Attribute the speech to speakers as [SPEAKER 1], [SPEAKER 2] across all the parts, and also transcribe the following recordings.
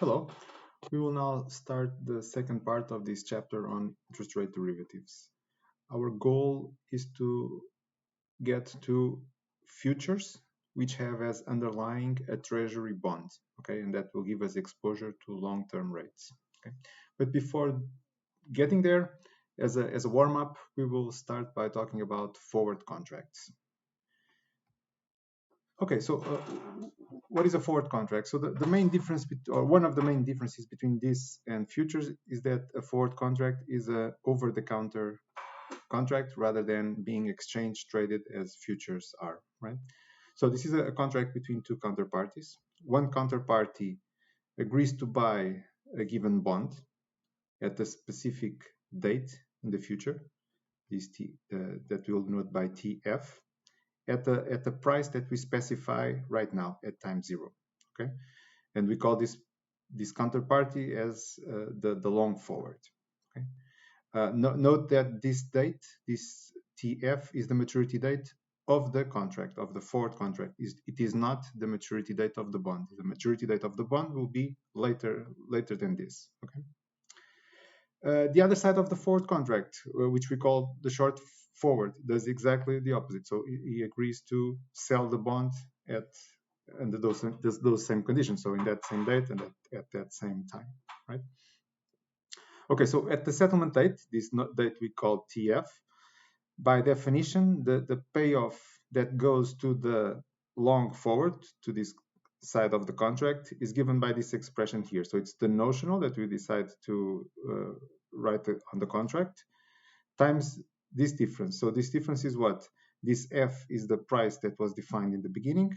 [SPEAKER 1] Hello, we will now start the second part of this chapter on interest rate derivatives. Our goal is to get to futures which have as underlying a treasury bond, okay, and that will give us exposure to long-term rates. Okay, but before getting there, as a warm-up, we will start by talking about forward contracts. Okay, so what is a forward contract? So the main difference, or one of the main differences between this and futures is that a forward contract is a over-the-counter contract rather than being exchange traded as futures are, right? So this is a contract between two counterparties. One counterparty agrees to buy a given bond at a specific date in the future, that we'll denote by TF, at the price that we specify right now at time zero, okay? And we call this counterparty as the long forward, okay? Note that this date, this TF, is the maturity date of the contract, of the forward contract. It is not the maturity date of the bond. The maturity date of the bond will be later than this, okay? The other side of the forward contract, which we call the short forward, does exactly the opposite. So he agrees to sell the bond under those same conditions. So in that same date and at that same time, right? Okay, so at the settlement date, this date we call TF, by definition, the payoff that goes to the long forward, to this side of the contract, is given by this expression here. So it's the notional that we decide to write on the contract times this difference. So this difference is what? This F is the price that was defined in the beginning,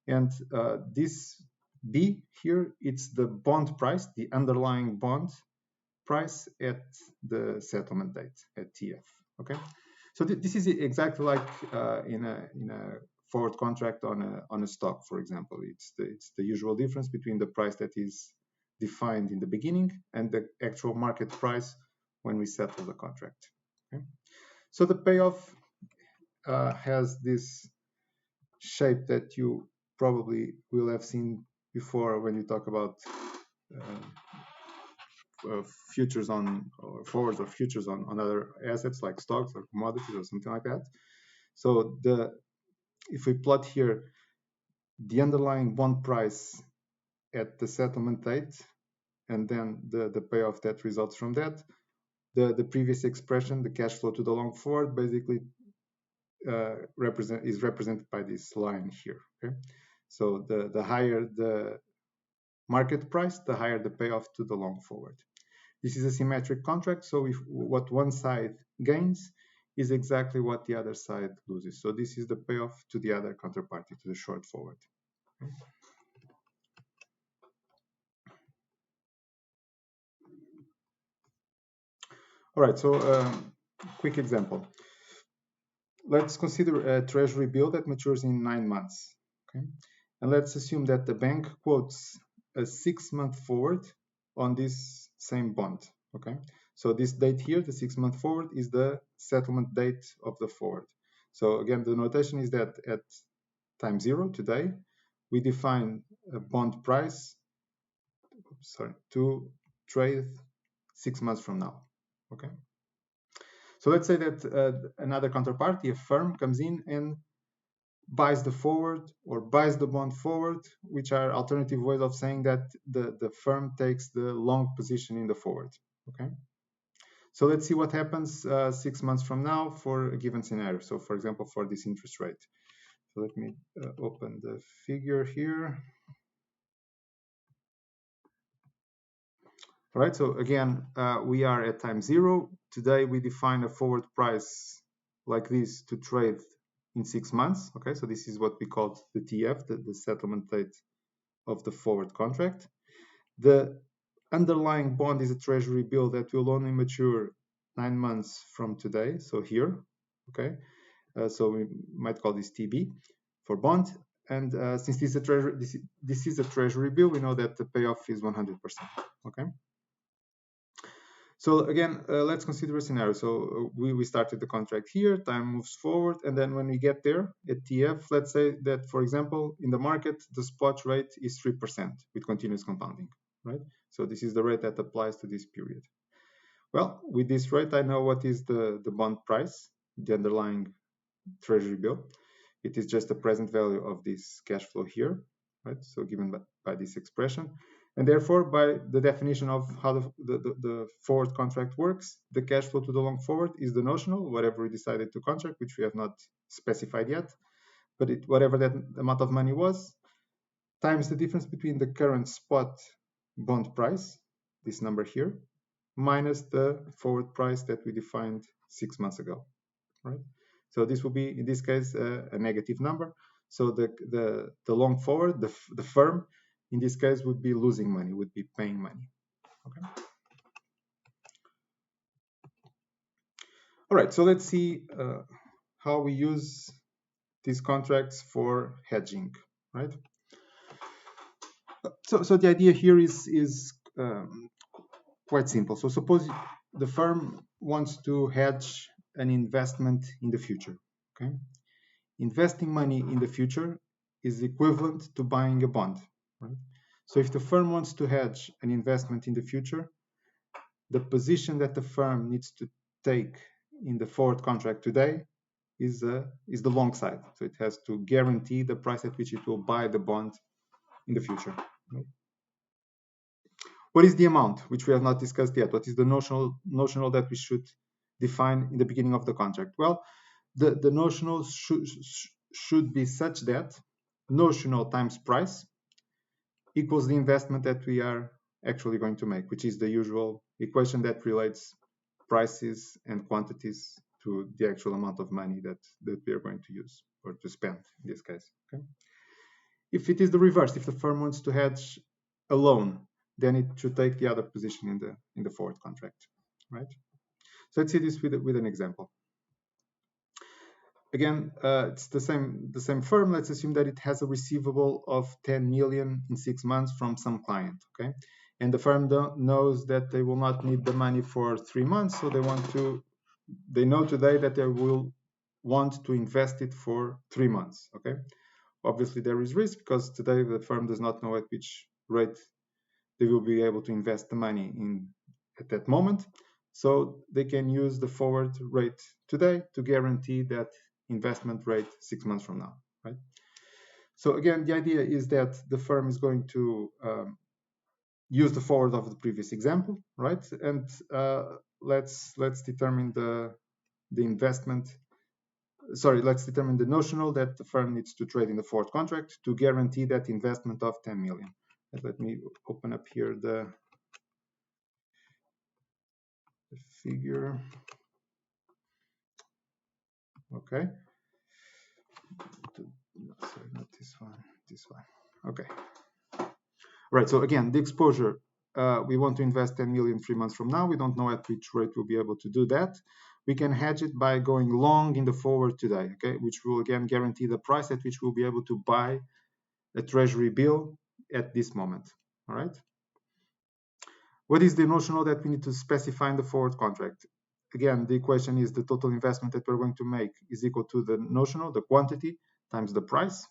[SPEAKER 1] and this B here, it's the bond price, the underlying bond price at the settlement date at TF. Okay, so this is exactly like in a forward contract on a stock, for example. It's the usual difference between the price that is defined in the beginning and the actual market price when we settle the contract. Okay? So the payoff has this shape that you probably will have seen before when you talk about futures on or forwards or futures on other assets like stocks or commodities or something like that. So if we plot here the underlying bond price at the settlement date and then the payoff that results from that, the previous expression, the cash flow to the long forward, basically is represented by this line here. Okay, so the higher the market price, the higher the payoff to the long forward. This is a symmetric contract, so what one side gains is exactly what the other side loses. So this is the payoff to the other counterparty, to the short forward. Okay. All right, so quick example. Let's consider a treasury bill that matures in 9 months. Okay, and let's assume that the bank quotes a 6-month forward on this same bond. Okay, so this date here, the 6-month forward, is the settlement date of the forward. So again, the notation is that at time zero, today, we define a bond price, to trade 6 months from now. Okay, so let's say that another counterparty, a firm, comes in and buys the forward or buys the bond forward, which are alternative ways of saying that the firm takes the long position in the forward. Okay, so let's see what happens 6 months from now for a given scenario. So for example, for this interest rate. So let me open the figure here. All right, so again, we are at time zero. Today we define a forward price like this to trade in 6 months. Okay, so this is what we call the TF, the settlement date of the forward contract. The underlying bond is a treasury bill that will only mature 9 months from today. So here, okay, so we might call this TB for bond. And since this is a treasury bill, we know that the payoff is 100%. Okay. So again, let's consider a scenario. So we started the contract here, time moves forward, and then when we get there at TF, let's say that, for example, in the market, the spot rate is 3% with continuous compounding. right? So this is the rate that applies to this period. Well, with this rate, I know what is the bond price, the underlying treasury bill. It is just the present value of this cash flow here, right? So given by this expression. And therefore, by the definition of how the forward contract works, the cash flow to the long forward is the notional, whatever we decided to contract, which we have not specified yet, but whatever that amount of money was, times the difference between the current spot bond price, this number here, minus the forward price that we defined 6 months ago, right? So this will be, in this case, a negative number. So the long forward, the firm, in this case, would be losing money, would be paying money. Okay. All right. So let's see how we use these contracts for hedging, right? So the idea here is quite simple. So suppose the firm wants to hedge an investment in the future. Okay. Investing money in the future is equivalent to buying a bond, right? So if the firm wants to hedge an investment in the future, the position that the firm needs to take in the forward contract today is the long side. So it has to guarantee the price at which it will buy the bond in the future. Right? What is the amount, which we have not discussed yet? What is the notional that we should define in the beginning of the contract? Well, the notional should be such that notional times price equals the investment that we are actually going to make, which is the usual equation that relates prices and quantities to the actual amount of money that we are going to use or to spend in this case. Okay? If it is the reverse, if the firm wants to hedge a loan, then it should take the other position in the forward contract, right? So let's see this with an example. Again, it's the same firm. Let's assume that it has a receivable of 10 million in 6 months from some client, okay? And the firm knows that they will not need the money for 3 months, so they know today that they will want to invest it for 3 months, okay? Obviously, there is risk because today the firm does not know at which rate they will be able to invest the money in at that moment. So they can use the forward rate today to guarantee that investment rate 6 months from now, right? So again, the idea is that the firm is going to use the forward of the previous example, right? And let's determine the investment. Sorry, let's determine the notional that the firm needs to trade in the forward contract to guarantee that investment of 10 million. Let me open up here the figure. Okay. Sorry, not this one, this one. Okay. Right, so again, the exposure, we want to invest 10 million 3 months from now. We don't know at which rate we'll be able to do that. We can hedge it by going long in the forward today, okay, which will again guarantee the price at which we'll be able to buy a treasury bill at this moment, all right? What is the notional that we need to specify in the forward contract? Again, the equation is the total investment that we're going to make is equal to the notional, the quantity, times the price.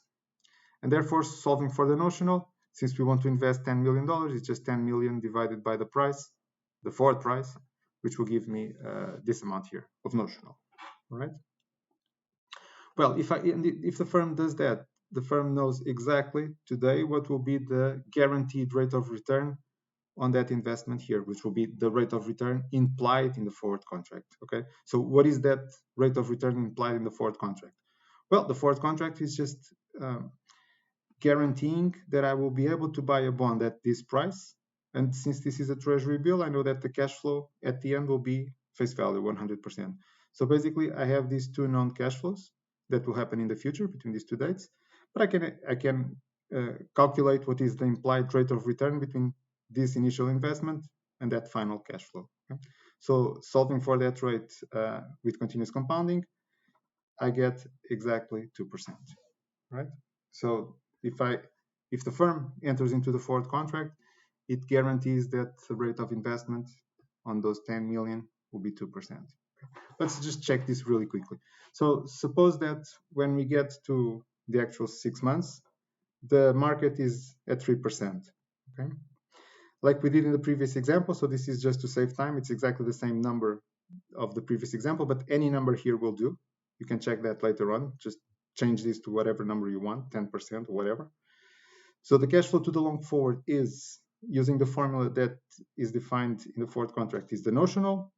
[SPEAKER 1] And therefore, solving for the notional, since we want to invest $10 million, it's just 10 million divided by the price, the forward price, which will give me this amount here of notional, all right? Well, if the firm does that, the firm knows exactly today what will be the guaranteed rate of return on that investment here, which will be the rate of return implied in the forward contract, okay? So what is that rate of return implied in the forward contract? Well, the forward contract is just guaranteeing that I will be able to buy a bond at this price. And since this is a treasury bill, I know that the cash flow at the end will be face value 100%. So basically, I have these two known cash flows that will happen in the future between these two dates. But I can calculate what is the implied rate of return between this initial investment and that final cash flow. Okay? So solving for that rate with continuous compounding, I get exactly 2%, right? So if the firm enters into the forward contract, it guarantees that the rate of investment on those 10 million will be 2%. Okay. Let's just check this really quickly. So suppose that when we get to the actual 6 months, the market is at 3%. Okay. like we did in the previous example. So this is just to save time. It's exactly the same number of the previous example, but any number here will do. You can check that later on. Just change this to whatever number you want, 10% or whatever. So the cash flow to the long forward is, using the formula that is defined in the forward contract, is the notional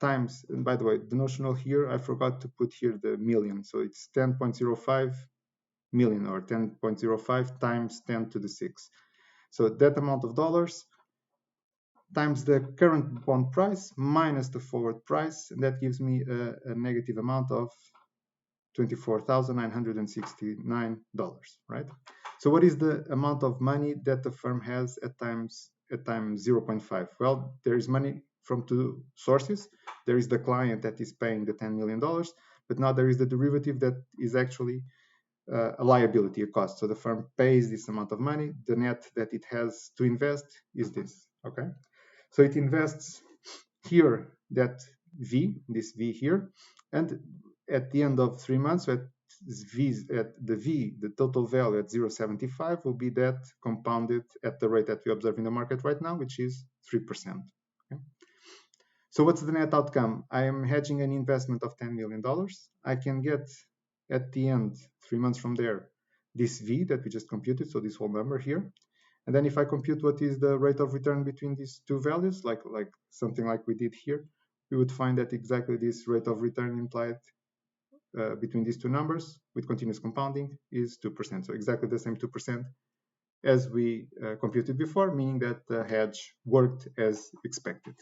[SPEAKER 1] times, and by the way, the notional here, I forgot to put here the million. So it's 10.05 million, or 10.05 times 10 to the 6. So that amount of dollars times the current bond price minus the forward price, and that gives me a negative amount of $24,969, right? So what is the amount of money that the firm has at time 0.5? Well, there is money from two sources. There is the client that is paying the $10 million, but now there is the derivative that is actually a liability, a cost. So the firm pays this amount of money. The net that it has to invest is this, okay? So it invests here that V, this V here, and at the end of 3 months, at the total value at 0.75 will be that compounded at the rate that we observe in the market right now, which is 3%. Okay? So what's the net outcome? I am hedging an investment of $10 million. I can get at the end, 3 months from there, this V that we just computed, so this whole number here. And then if I compute what is the rate of return between these two values, like something like we did here, we would find that exactly this rate of return implied between these two numbers with continuous compounding is 2%. So exactly the same 2% as we computed before, meaning that the hedge worked as expected.